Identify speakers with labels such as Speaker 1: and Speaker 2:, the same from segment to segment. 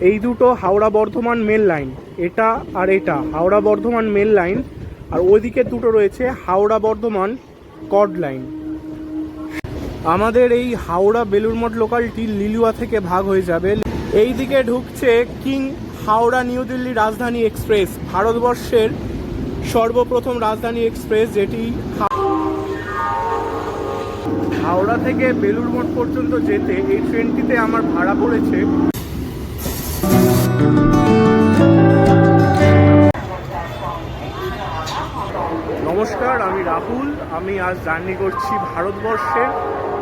Speaker 1: এই দুটো Howrah Bardhaman mail line, এটা আর এটা হাওড়া বর্ধমান মেল লাইন, আর ওইদিকে দুটো রয়েছে হাওড়া বর্ধমান কর্ড লাইন। আমাদের এই হাওড়া বেলুড় মঠ লোকালটি লিলুয়া থেকে ভাগ হয়ে যাবে। এই দিকে ঢুকছে কিং হাওড়া নিউ দিল্লি রাজধানী এক্সপ্রেস, ভারতবর্ষের সর্বপ্রথম রাজধানী এক্সপ্রেস, যেটি হাওড়া থেকে বেলুড় মঠ পর্যন্ত যেতে এই ট্রেনটিতে আমার ভাড়া পড়েছে। নমস্কার, আমি রাহুল। আমি আজ জার্নি করছি ভারতবর্ষের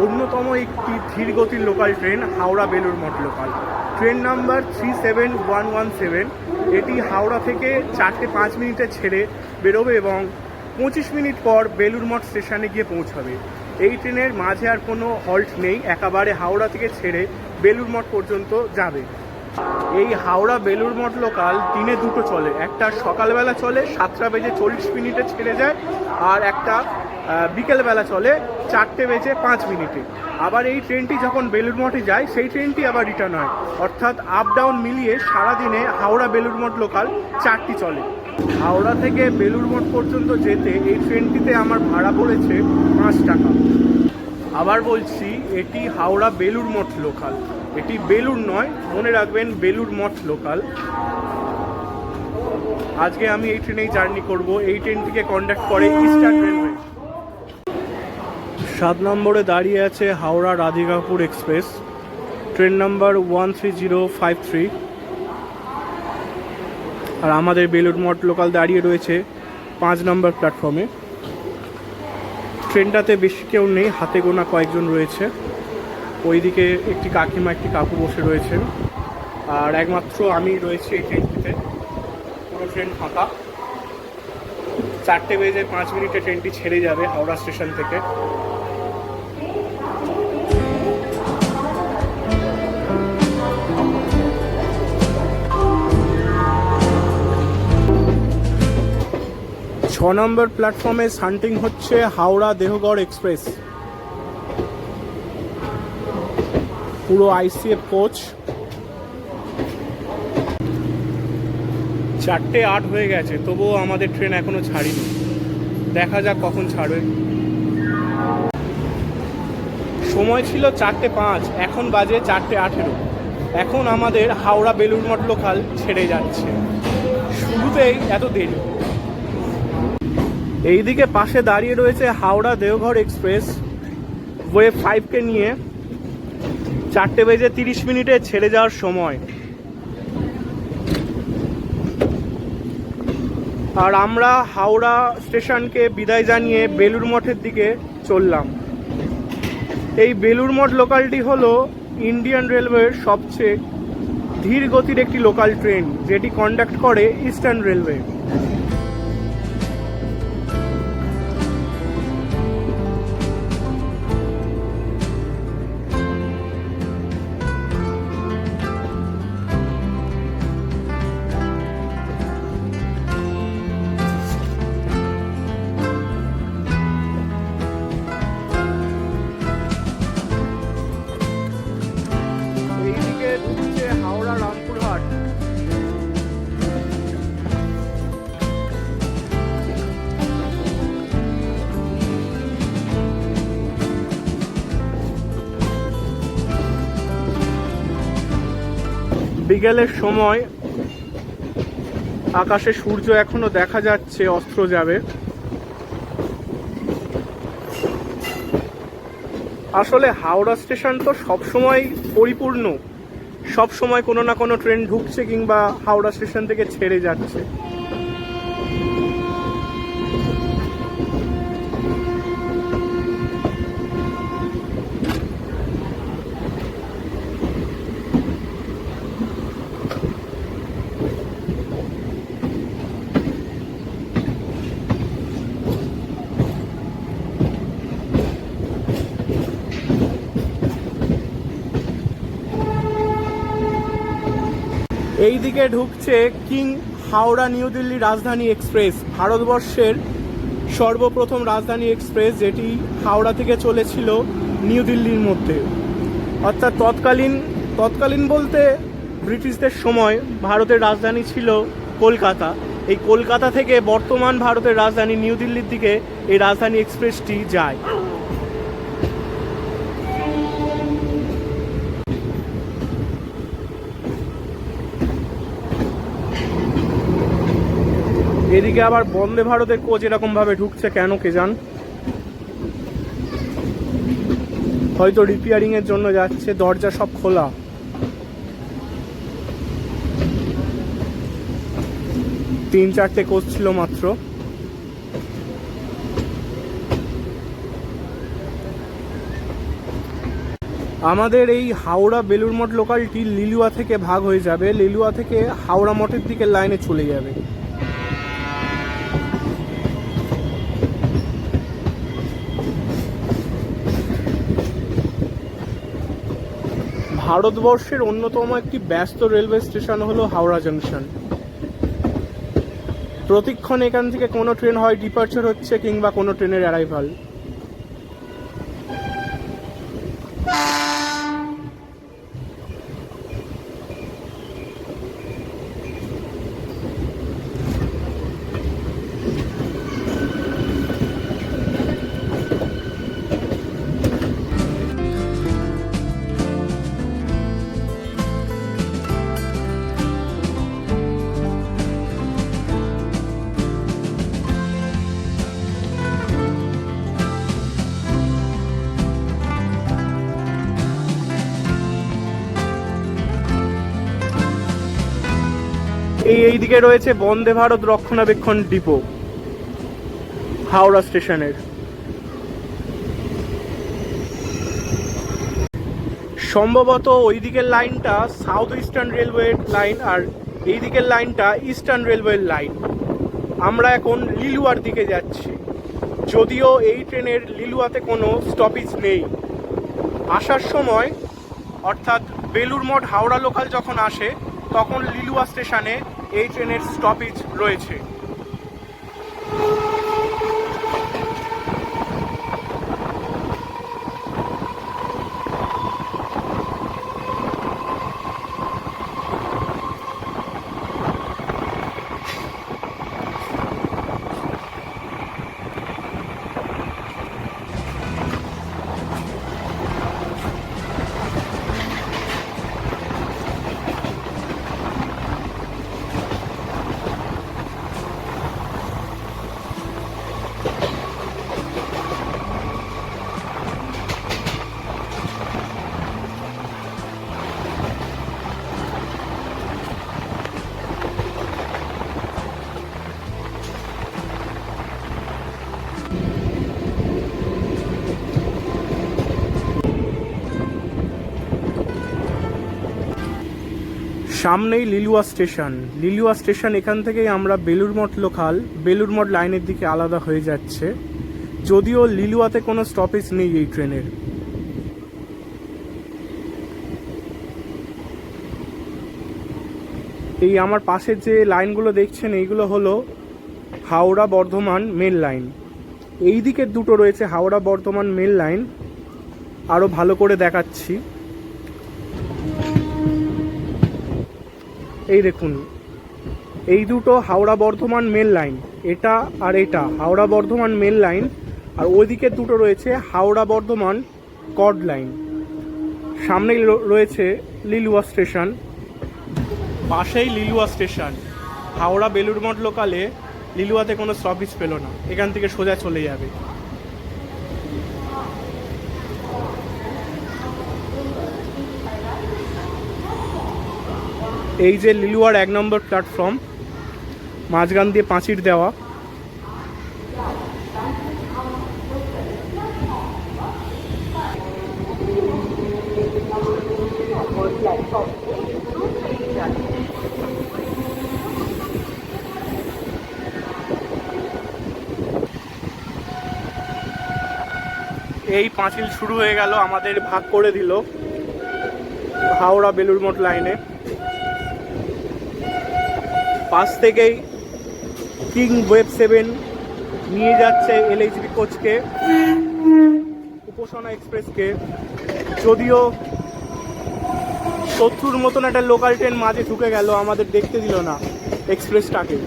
Speaker 1: অন্যতম একটি ধীরগতির local train, Howrah Belur Math local. Train number 37117। এটি হাওড়া থেকে 4টে 5 মিনিটে ছেড়ে বেরোবে এবং 25 মিনিট পর বেলুড় মঠ স্টেশনে গিয়ে পৌঁছাবে। এই ট্রেনের মাঝে আর কোনো হল্ট নেই, একেবারে হাওড়া থেকে ছেড়ে বেলুড় মঠ পর্যন্ত যাবে। এই হাওড়া বেলুড় মঠ লোকাল দিনে দুটো চলে, একটা সকালবেলা চলে 7টা বেজে 40 মিনিটে ছেড়ে যায়, আর একটা বিকেলবেলা চলে 4টে বেজে 5 মিনিটে। আবার এই ট্রেনটি যখন বেলুড় মঠে যায় সেই ট্রেনটি আবার রিটার্ন হয়, অর্থাৎ আপ ডাউন মিলিয়ে সারাদিনে হাওড়া বেলুড় মঠ লোকাল 4টি চলে। হাওড়া থেকে বেলুড় মঠ পর্যন্ত যেতে এই ট্রেনটিতে আমার ভাড়া পড়েছে 5 টাকা। আবার বলছি, এটি হাওড়া বেলুড় মঠ লোকাল, এটি বেলুড় নয়, মনে রাখবেন বেলুড় মঠ লোকাল। আজকে আমি এই ট্রেনেই জার্নি করব। এই ট্রেনটিকে কন্ডাক্ট করে ইস্টার্ন রেলওয়ে। 7 নম্বরে দাঁড়িয়ে আছে Howrah Radhikapur express, train number 13053। আর আমাদের বেলুড় মঠ লোকাল দাঁড়িয়ে রয়েছে 5 নম্বর প্ল্যাটফর্মে। ট্রেনটাতে বেশি কেউ নেই, হাতে গোনা কয়েকজন রয়েছে। ওইদিকে একটি কাকিমা একটি কাকু বসে রয়েছেন, আর একমাত্র আমি রয়েছি এই ট্রেনটিতে। পুরো ট্রেন ফাঁকা। 4টে বেজে 5 মিনিটে ট্রেনটি ছেড়ে যাবে হাওড়া স্টেশন থেকে। ছ নম্বর প্ল্যাটফর্মে শান্টিং হচ্ছে হাওড়া দেহগড় এক্সপ্রেস, পুরো আইসিএফ কোচ। 4টে 8 হয়ে গেছে, তবুও আমাদের ট্রেন এখনো ছাড়িনি। দেখা যাক কখন ছাড়বে। সময় ছিল 4টে 5, এখন বাজে 4টে 18। এখন আমাদের হাওড়া বেলুড় মঠ লোকাল ছেড়ে যাচ্ছে। শুরুতেই এত দেরি। এইদিকে পাশে দাঁড়িয়ে রয়েছে হাওড়া দেওঘর এক্সপ্রেস, ওয়েভ 5কে নিয়ে। 4টে বেজে 30 মিনিটে ছেড়ে যাওয়ার সময়। আর আমরা হাওড়া স্টেশনকে বিদায় জানিয়ে বেলুড় মঠের দিকে চললাম। এই বেলুড় মঠ লোকালটি হলো ইন্ডিয়ান রেলওয়ের সবচেয়ে ধীর গতির একটি লোকাল ট্রেন, যেটি কন্ডাক্ট করে ইস্টার্ন রেলওয়ে। হাওড়া রামপুরহাট। বিকেলের সময় আকাশে সূর্য এখনো দেখা যাচ্ছে, অস্ত যাবে। আসলে হাওড়া স্টেশন তো সবসময় পরিপূর্ণ, সব সময় কোনো না কোনো ট্রেন ঢুকছে কিংবা হাওড়া স্টেশন থেকে ছেড়ে যাচ্ছে। এই দিকে ঢুকছে কিং হাওড়া নিউ দিল্লি রাজধানী এক্সপ্রেস, ভারতবর্ষের সর্বপ্রথম রাজধানী এক্সপ্রেস, যেটি হাওড়া থেকে চলেছিল নিউ দিল্লির মধ্যে। অর্থাৎ তৎকালীন বলতে ব্রিটিশদের সময় ভারতের রাজধানী ছিল কলকাতা। এই কলকাতা থেকে বর্তমান ভারতের রাজধানী নিউ দিল্লির দিকে এই রাজধানী এক্সপ্রেসটি যায়। এদিকে আবার বন্দে ভারতের কোচ এরকম ভাবে ঢুকছে কেন কে জান, হয়তো রিপেয়ারিং এর জন্য যাচ্ছে। দরজা সব খোলা। তিন চারটে কোচ ছিল মাত্র। আমাদের এই হাওড়া বেলুড় মঠ লোকালটি লিলুয়া থেকে ভাগ হয়ে যাবে, লিলুয়া থেকে হাওড়া মঠের দিকে লাইনে চলে যাবে। ভারতবর্ষের অন্যতম একটি ব্যস্ত রেলওয়ে স্টেশন হলো হাওড়া জংশন। প্রতিক্ষণ এখান থেকে কোনো ট্রেন হয় ডিপার্চার হচ্ছে কিংবা কোনো ট্রেনের অ্যারাইভাল। এইদিকে রয়েছে বন্দে ভারত রক্ষণাবেক্ষণ ডিপো হাওড়া স্টেশনের। সম্ভবত ওই দিকের লাইনটা সাউথ ইস্টার্ন রেলওয়ের লাইন আর এই দিকের লাইনটা ইস্টার্ন রেলওয়ের লাইন। আমরা এখন লিলুয়ার দিকে যাচ্ছি, যদিও এই ট্রেনের লিলুয়াতে কোনো স্টপেজ নেই। আসার সময় অর্থাৎ বেলুড় মঠ হাওড়া লোকাল যখন আসে তখন লিলুয়া স্টেশনে এই ট্রেনের স্টপেজ রয়েছে। সামনেই লিলুয়া স্টেশন। লিলুয়া স্টেশন এখান থেকেই আমরা বেলুড় মঠ লোকাল বেলুড় মঠ লাইনের দিকে আলাদা হয়ে যাচ্ছে, যদিও লিলুয়াতে কোনো স্টপেজ নেই এই ট্রেনের। এই আমার পাশের যে লাইনগুলো দেখছেন এইগুলো হলো হাওড়া বর্ধমান মেল লাইন। এই দিকের দুটো রয়েছে হাওড়া বর্ধমান মেল লাইন। আরও ভালো করে দেখাচ্ছি, এই দেখুন এই দুটো হাওড়া বর্ধমান মেল লাইন, এটা আর এটা হাওড়া বর্ধমান মেল লাইন। আর ওইদিকে দুটো রয়েছে হাওড়া বর্ধমান কর্ড লাইন। সামনেই রয়েছে লিলুয়া স্টেশন, পাশেই লিলুয়া স্টেশন। হাওড়া বেলুড় মঠ লোকালে লিলুয়াতে কোনো স্টপেজ পেল না, এখান থেকে সোজা চলে যাবে। এই যে লিলুয়ার 1 নম্বর প্ল্যাটফর্ম, মাঝখান দিয়ে পাঁচির দেওয়া। এই পাঁচিল শুরু হয়ে গেল, আমাদের ভাগ করে দিল হাওড়া বেলুড় মঠ লাইনে। পাশ থেকেই কিং ওয়েব 7 নিয়ে যাচ্ছে LHB কোচকে, উপাসনা এক্সপ্রেসকে। যদিও শত্রুর মতন একটা লোকাল ট্রেন মাঝে ঢুকে গেল, আমাদের দেখতে দিল না এক্সপ্রেসটাকে।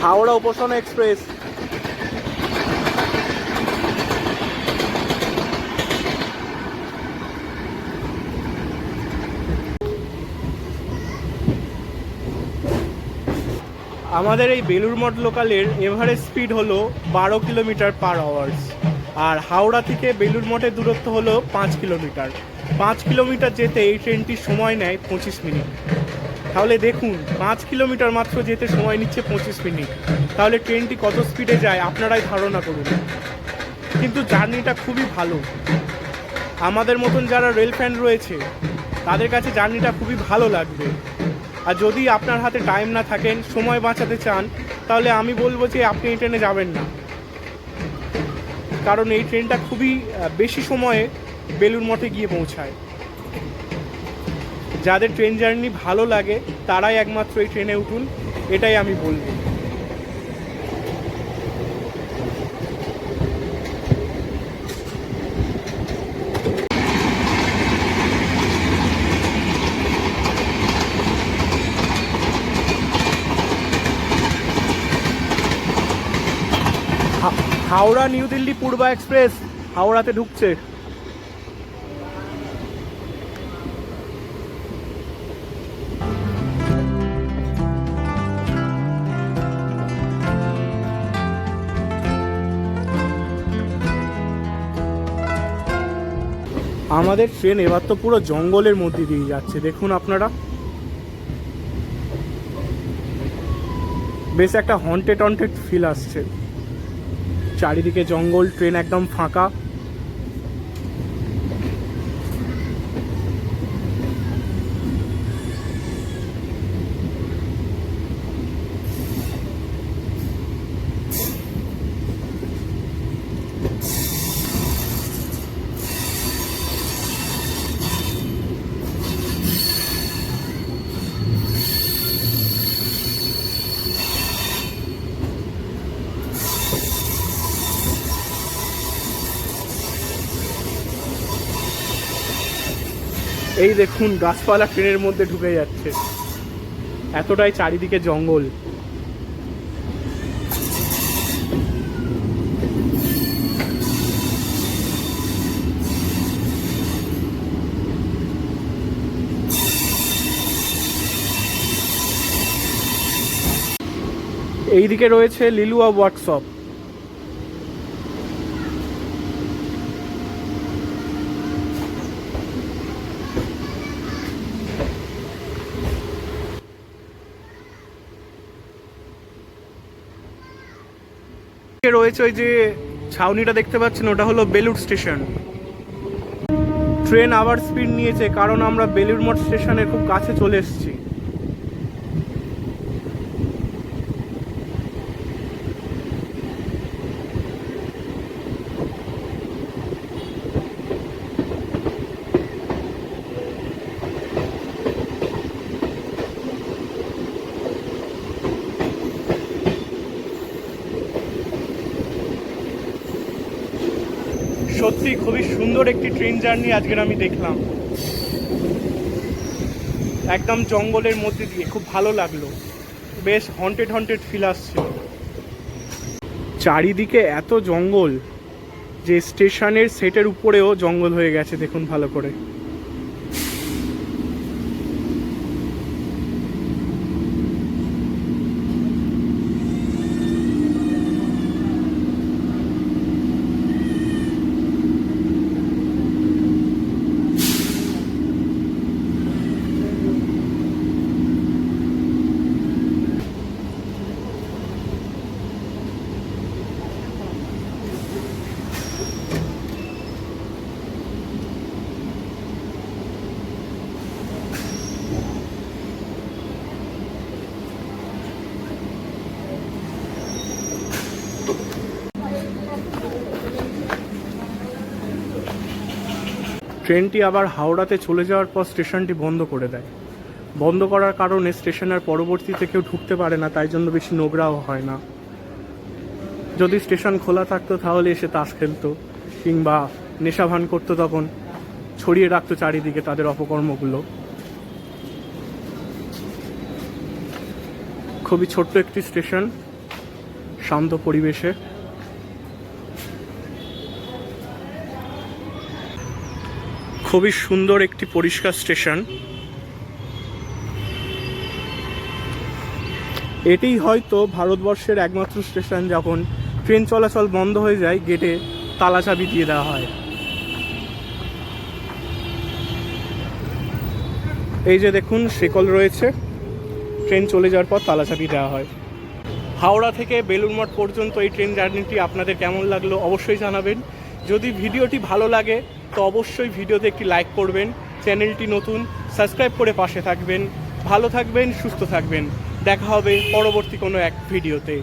Speaker 1: হাওড়া উপাসনা এক্সপ্রেস। আমাদের এই বেলুড় মঠ লোকালের এভারেজ স্পিড হলো 12 কিলোমিটার পার আওয়ার্স, আর হাওড়া থেকে বেলুড় মঠের দূরত্ব হলো 5 কিলোমিটার। 5 কিলোমিটার যেতে এই ট্রেনটির সময় নেয় 25 মিনিট। তাহলে দেখুন 5 কিলোমিটার মাত্র যেতে সময় নিচ্ছে 25 মিনিট, তাহলে ট্রেনটি কত স্পিডে যায় আপনারাই ধারণা করুন। কিন্তু জার্নিটা খুবই ভালো, আমাদের মতন যারা রেল ফ্যান রয়েছে তাদের কাছে জার্নিটা খুবই ভালো লাগবে। আর যদি আপনার হাতে টাইম না থাকেন, সময় বাঁচাতে চান, তাহলে আমি বলবো যে আপনি এই ট্রেনে যাবেন না, কারণ এই ট্রেনটা খুবই বেশি সময়ে বেলুড় মঠে গিয়ে পৌঁছায়। যাদের ট্রেন জার্নি ভালো লাগে তারাই একমাত্র এই ট্রেনে উঠুন, এটাই আমি বলবো। হাওড়া নিউ দিল্লি পূর্বা এক্সপ্রেস হাওড়াতে ঢুকছে। আমাদের ট্রেন এবার তো পুরো জঙ্গলের মধ্যে দিয়ে যাচ্ছে, দেখুন আপনারা। বেশ একটা হন্টেড ফিল আসছে, চারিদিকে জঙ্গল, ট্রেন একদম ফাঁকা। এই দেখুন গাছপালা ট্রেনের মধ্যে ঢুকে যাচ্ছে, এতটাই চারিদিকে জঙ্গল। এইদিকে রয়েছে লিলুয়া ওয়ার্কশপ। রয়েছে ওই যে ছাউনিটা দেখতে পাচ্ছেন, ওটা হলো বেলুড় স্টেশন। ট্রেন আবার স্পিড নিয়েছে, কারণ আমরা বেলুড় মঠ স্টেশনের খুব কাছে চলে এসেছি। সত্যি খুবই সুন্দর একটি ট্রেন জার্নি আজকের আমি দেখলাম, একদম জঙ্গলের মধ্যে দিয়ে, খুব ভালো লাগলো। বেশ হন্টেড ফিল আসছে। চারিদিকে এত জঙ্গল যে স্টেশনের সেটের উপরেও জঙ্গল হয়ে গেছে, দেখুন ভালো করে। ট্রেনটি আবার হাওড়াতে চলে যাওয়ার পর স্টেশনটি বন্ধ করে দেয়। বন্ধ করার কারণে স্টেশনের পরবর্তীতে কেউ ঢুকতে পারে না, তাই জন্য বেশি নোংরাও হয় না। যদি স্টেশন খোলা থাকতো তাহলে এসে তাস খেলতো কিংবা নেশা ভান করতো, তখন ছড়িয়ে রাখতো চারিদিকে তাদের অপকর্মগুলো। খুবই ছোট্ট একটি স্টেশন, শান্ত পরিবেশে। খুবই সুন্দর একটি পরিষ্কার স্টেশন। এটিই হয়তো ভারতবর্ষের একমাত্র স্টেশন যখন ট্রেন চলাচল বন্ধ হয়ে যায় গেটে তালা চাবি দিয়ে দেওয়া হয়। এই যে দেখুন শিকল রয়েছে, ট্রেন চলে যাওয়ার পর তালা চাবি দেওয়া হয়। হাওড়া থেকে বেলুড় মঠ পর্যন্ত এই ট্রেন জার্নিটি আপনাদের কেমন লাগলো অবশ্যই জানাবেন। যদি ভিডিওটি ভালো লাগে তো অবশ্যই ভিডিওতে একটি লাইক করবেন। চ্যানেলটি নতুন, সাবস্ক্রাইব করে পাশে থাকবেন। ভালো থাকবেন, সুস্থ থাকবেন। দেখা হবে পরবর্তী কোনো এক ভিডিওতে।